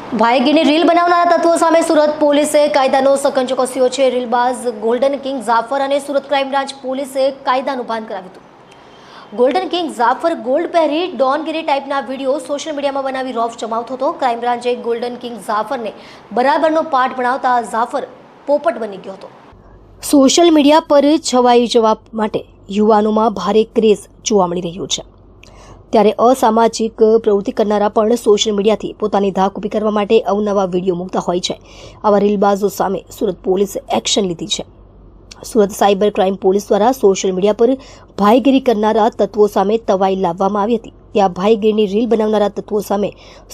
ભાઈગીની reel બનાવનારા તત્વો સામે સુરત પોલીસે કાયદાનો સકંજો કસ્યો છે। રીલબાઝ ગોલ્ડન કિંગ જાફર અને સુરત ક્રાઇમ બ્રાન્ચ પોલીસે કાયદાનું ભાન કરાવ્યું હતું। ગોલ્ડન કિંગ જાફર ગોલ્ડ પહેરી ડોનગીરી ટાઈપના વિડીયો સોશિયલ મીડિયામાં બનાવી રોફ જમાવતો હતો। ક્રાઇમ બ્રાન્ચે ગોલ્ડન કિંગ જાફરને બરાબરનો પાઠ ભણાવતા જાફર પોપટ બની ગયો હતો। સોશિયલ મીડિયા પર છવાઈ જવા માટે યુવાનોમાં ભારે ક્રેઝ જોવા મળી રહ્યો છે, ત્યારે અસામાજિક પ્રવૃત્તિ કરનારા પણ સોશિયલ મીડિયાથી પોતાની ધાક ઊભી કરવા માટે અવનવા વિડીયો મૂકતા હોય છે। આવા રીલબાઝો સામે સુરત પોલીસે એક્શન લીધી છે। સુરત સાયબર ક્રાઇમ પોલીસ દ્વારા સોશિયલ મીડિયા પર ભાઈગીરી કરનારા તત્વો સામે તવાઈ લાવવામાં આવી હતી। ત્યાં ભાઈગીરીની રીલ બનાવનારા તત્વો સામે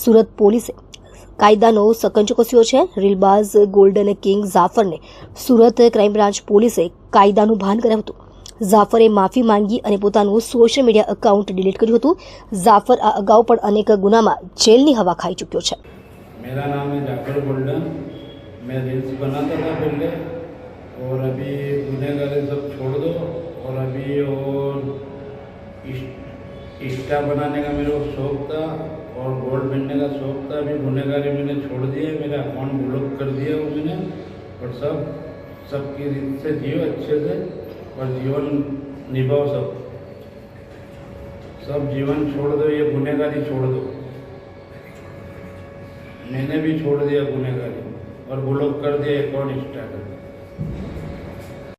સુરત પોલીસે કાયદાનો સકંજો કસ્યો છે। રીલબાઝ ગોલ્ડન કિંગ જાફરને સુરત ક્રાઇમ બ્રાન્ચ પોલીસે કાયદાનું ભાન કરાવ્યું હતું। જાફરે માફી માંગી અને પોતાનું સોશિયલ મીડિયા એકાઉન્ટ ડિલીટ કર્યું હતું। જાફર આ અગાઉ પણ અનેક ગુનામાં જેલની હવા ખાઈ ચૂક્યો છે। मेरा नाम है जाफर गोल्डन। मैं रील्स बनाता था पहले, और अभी गुनहगारी सब छोड़ दो, और अभी और इंस्टा बनाने का मेरे को शौक था और गोल्ड पहनने का शौक था। अभी गुनहगारी मैंने छोड़ दिया, मेरा अकाउंट ब्लॉक कर दिया वो मैंने, और सबकी रीत से जियो अच्छे से और जीवन निभाओ। सब जीवन छोड़ दो, ये गुनहगारी छोड़ दो। मैंने भी छोड़ दिया गुनहगारी और ब्लॉक कर दिया अकाउंट इंस्टा कर।